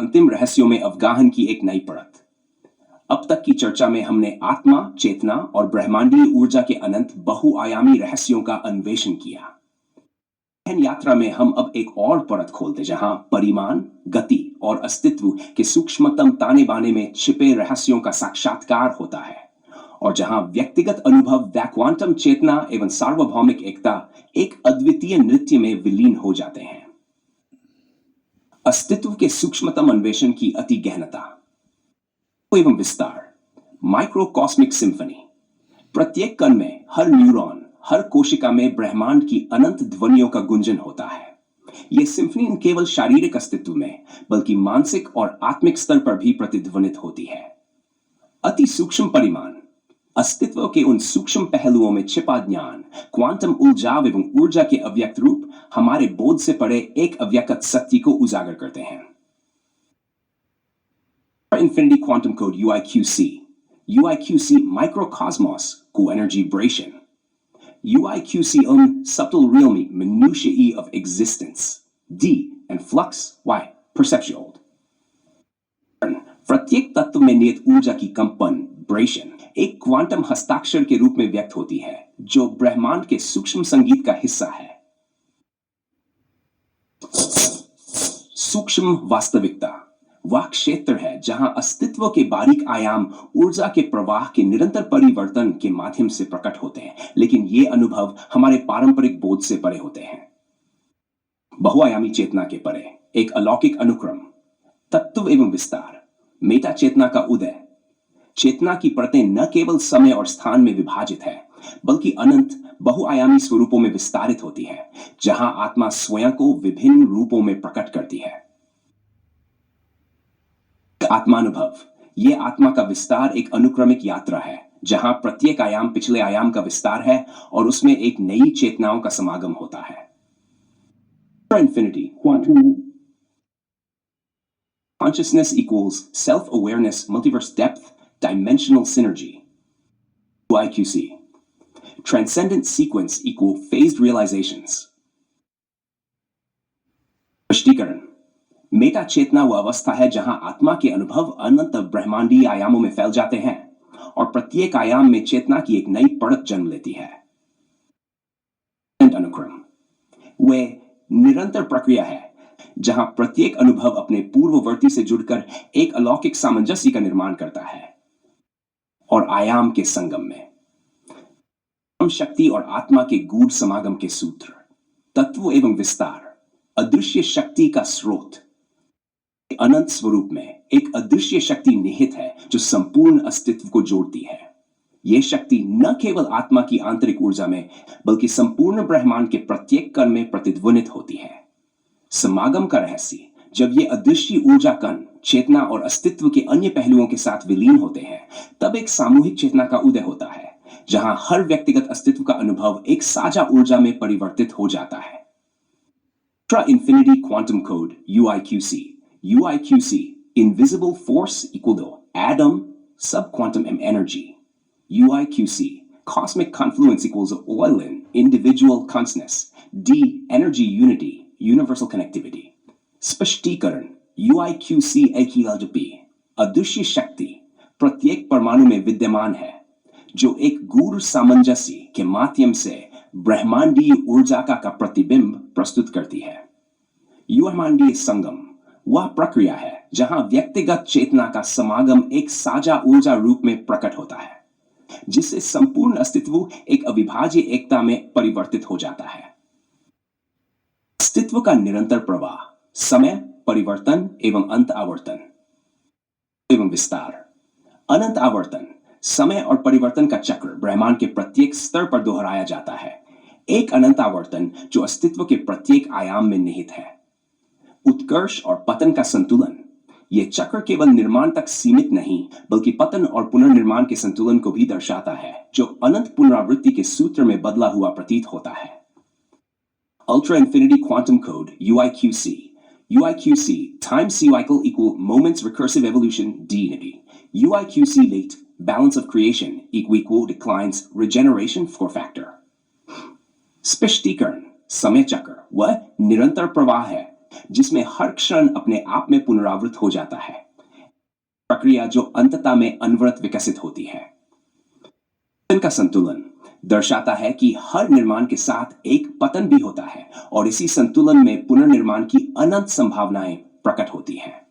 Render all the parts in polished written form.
अंतिम रहस्यों में अवगाहन की एक नई परत। अब तक की चर्चा में हमने आत्मा, चेतना और ब्रह्मांडीय ऊर्जा के अनंत बहुआयामी रहस्यों का अन्वेषण किया। गहन यात्रा में हम अब एक और परत खोलते जहां परिमाण, गति और अस्तित्व के सूक्ष्मतम ताने बाने में छिपे रहस्यों का साक्षात्कार होता है, और जहां व्यक्तिगत अनुभव व क्वांटम चेतना एवं सार्वभौमिक एकता एक अद्वितीय नृत्य में विलीन हो जाते हैं। अस्तित्व के सूक्ष्मतम अन्वेषण की अति गहनता एवं विस्तार, माइक्रोकॉस्मिक सिम्फनी। प्रत्येक कण में, हर न्यूरॉन, हर कोशिका में ब्रह्मांड की अनंत ध्वनियों का गुंजन होता है। यह सिम्फनी न केवल शारीरिक अस्तित्व में बल्कि मानसिक और आत्मिक स्तर पर भी प्रतिध्वनित होती है। अति सूक्ष्म परिमाण, अस्तित्व के उन सूक्ष्म पहलुओं में छिपा ज्ञान, क्वांटम उलझाव एवं ऊर्जा के अव्यक्त रूप हमारे बोध से परे एक अव्यक्त सत्य को उजागर करते हैं। Infinity Quantum Code UIQC, UIQC Microcosmos Co-Energy-Bration, UIQC Subtle Realm Minutiae of Existence, D and Flux Y Perceptual. प्रत्येक तत्व में नियत ऊर्जा की कंपन, ब्रेशन, एक क्वांटम हस्ताक्षर के रूप में व्यक्त होती है जो ब्रह्मांड के सूक्ष्म संगीत का हिस्सा है। सूक्ष्म वास्तविकता वह क्षेत्र है जहां अस्तित्व के बारीक आयाम ऊर्जा के प्रवाह के निरंतर परिवर्तन के माध्यम से प्रकट होते हैं, लेकिन ये अनुभव हमारे पारंपरिक बोध से परे होते हैं। बहुआयामी चेतना के परे एक अलौकिक अनुक्रम, तत्व एवं विस्तार, मेटा चेतना का उदय। चेतना की परतें न केवल समय और स्थान में विभाजित है बल्कि अनंत बहुआयामी स्वरूपों में विस्तारित होती है, जहां आत्मा स्वयं को विभिन्न रूपों में प्रकट करती है। आत्मानुभव, यह आत्मा का विस्तार एक अनुक्रमिक यात्रा है जहां प्रत्येक आयाम पिछले आयाम का विस्तार है और उसमें एक नई चेतनाओं का समागम होता है। Infinity Quantum Consciousness equals self-awareness, multiverse depth, dimensional synergy. UIQC Transcendent sequence equal phased realizations. स्पष्टीकरण, मेटा चेतना वह अवस्था है जहां आत्मा के अनुभव अनंत ब्रह्मांडीय आयामों में फैल जाते हैं और प्रत्येक आयाम में चेतना की एक नई परत जन्म लेती है। अनुक्रम वे निरंतर प्रक्रिया है जहां प्रत्येक अनुभव अपने पूर्ववर्ती से जुड़कर एक अलौकिक सामंजस्य का निर्माण करता है, और आयाम के संगम में शक्ति और आत्मा के गूढ़ समागम के सूत्र, तत्व एवं विस्तार, अदृश्य शक्ति का स्रोत। अनंत स्वरूप में एक अदृश्य शक्ति निहित है जो संपूर्ण अस्तित्व को जोड़ती है। यह शक्ति न केवल आत्मा की आंतरिक ऊर्जा में बल्कि संपूर्ण ब्रह्मांड के प्रत्येक कण में प्रतिध्वनित होती है। समागम का रहस्य, जब ये अदृश्य ऊर्जा कण चेतना और अस्तित्व के अन्य पहलुओं के साथ विलीन होते हैं, तब एक सामूहिक चेतना का उदय होता है जहां हर व्यक्तिगत अस्तित्व का अनुभव एक साझा ऊर्जा में परिवर्तित हो जाता है। Infinity Quantum Code UIQC, UIQC Invisible Force equal to Atom Subquantum Energy, UIQC Cosmic Confluence equals oil in Individual Consciousness, D Energy Unity Universal Connectivity. स्पष्टीकरण, UIQC P अदृश्य शक्ति प्रत्येक परमाणु में विद्यमान है जो एक गूढ़ सामंजस्य के माध्यम से ब्रह्मांडीय ऊर्जा का प्रतिबिंब प्रस्तुत करती है। ब्रह्मांडीय संगम वह प्रक्रिया है जहां व्यक्तिगत चेतना का समागम एक साझा ऊर्जा रूप में प्रकट होता है, जिससे संपूर्ण अस्तित्व एक अविभाज्य एकता में परिवर्तित हो जाता है। अस्तित्व का निरंतर प्रवाह, समय, परिवर्तन एवं अंत आवर्तन एवं विस्तार। अनंत आवर्तन, समय और परिवर्तन का चक्र ब्रह्मांड के प्रत्येक स्तर पर दोहराया जाता है। एक अनंत आवर्तन जो अस्तित्व के प्रत्येक आयाम में निहित है। उत्कर्ष और पतन का संतुलन, यह चक्र केवल निर्माण तक सीमित नहीं बल्कि पतन और पुनर्निर्माण के संतुलन को भी दर्शाता है, जो अनंत पुनरावृत्ति के सूत्र में बदला हुआ प्रतीत होता है। Ultra Infinity Quantum Code UIQC, UIQC Time Cycle equal Moments Recursive Evolution D-Unity, UIQC Late Balance of Creation equal Declines Regeneration for Factor. स्पष्टीकरण, समय चक्र वह निरंतर प्रवाह है जिसमें हर क्षण अपने आप में पुनरावृत हो जाता है, प्रक्रिया जो अंततः में अनवरत विकसित होती है। इनका संतुलन दर्शाता है कि हर निर्माण के साथ एक पतन भी होता है और इसी संतुलन में पुनर्निर्माण की अनंत संभावनाएं प्रकट होती हैं।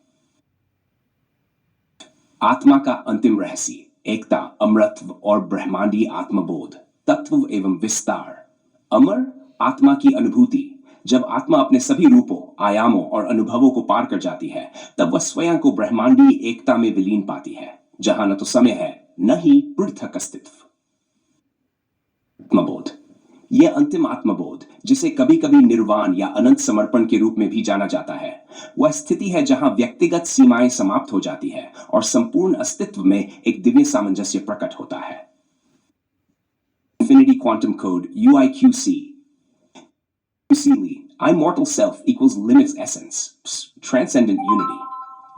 आत्मा का अंतिम रहस्य एकता, अमरत्व और ब्रह्मांडीय आत्मबोध, तत्व एवं विस्तार। अमर आत्मा की अनुभूति। जब आत्मा अपने सभी रूपों, आयामों और अनुभवों को पार कर जाती है, तब वह स्वयं को ब्रह्मांडीय एकता में विलीन पाती है, जहां न तो समय है न ही पृथक अस्तित्व। आत्मबोध। यह अंतिम आत्मबोध, जिसे कभी कभी निर्वाण या अनंत समर्पण के रूप में भी जाना जाता है, वह स्थिति है जहां व्यक्तिगत सीमाएं समाप्त हो जाती है और संपूर्ण अस्तित्व में एक दिव्य सामंजस्य प्रकट होता है। Infinity Quantum Code UIQC. Immortal Self equals Limits Essence, Transcendent Unity.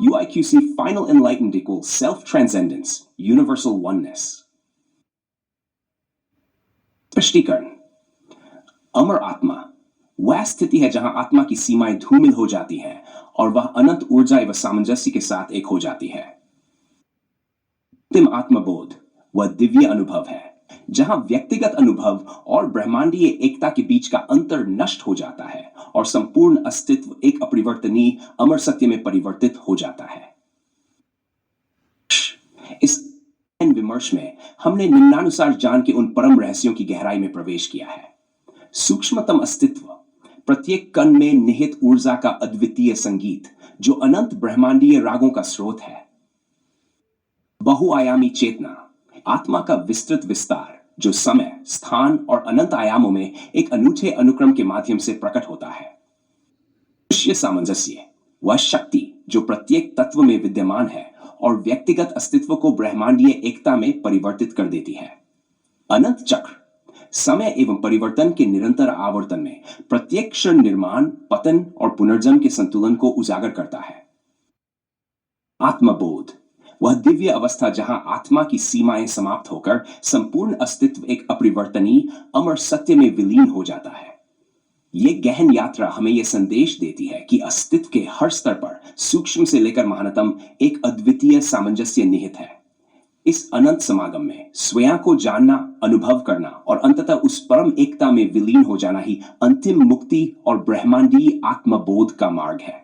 UIQC Final Enlightened equals Self-Transcendence, Universal Oneness. स्पष्टीकरण। अमर आत्मा वह स्थिति है जहां आत्मा की सीमाएं धूमिल हो जाती हैं और वह अनंत ऊर्जा एवं सामंजस्य के साथ एक हो जाती है। अंतिम आत्मबोध वह दिव्य अनुभव है जहां व्यक्तिगत अनुभव और ब्रह्मांडीय एकता के बीच का अंतर नष्ट हो जाता है और संपूर्ण अस्तित्व एक अपरिवर्तनीय अमर सत्य में परिवर्तित हो जाता है। इस विमर्श में हमने निम्नानुसार जान के उन परम रहस्यों की गहराई में प्रवेश किया है। सूक्ष्मतम अस्तित्व, प्रत्येक कण में निहित ऊर्जा का अद्वितीय संगीत जो अनंत ब्रह्मांडीय रागों का स्रोत है। बहुआयामी चेतना, आत्मा का विस्तृत विस्तार जो समय, स्थान और अनंत आयामों में एक अनूठे अनुक्रम के माध्यम से प्रकट होता है। दृश्य सामंजस्य, वह शक्ति जो प्रत्येक तत्व में विद्यमान है और व्यक्तिगत अस्तित्व को ब्रह्मांडीय एकता में परिवर्तित कर देती है। अनंत चक्र, समय एवं परिवर्तन के निरंतर आवर्तन में प्रत्येक क्षण निर्माण, पतन और पुनर्जन्म के संतुलन को उजागर करता है। आत्मबोध, वह दिव्य अवस्था जहां आत्मा की सीमाएं समाप्त होकर संपूर्ण अस्तित्व एक अपरिवर्तनीय अमर सत्य में विलीन हो जाता है। यह गहन यात्रा हमें यह संदेश देती है कि अस्तित्व के हर स्तर पर, सूक्ष्म से लेकर महानतम, एक अद्वितीय सामंजस्य निहित है। इस अनंत समागम में स्वयं को जानना, अनुभव करना और अंततः उस परम एकता में विलीन हो जाना ही अंतिम मुक्ति और ब्रह्मांडीय आत्मबोध का मार्ग है।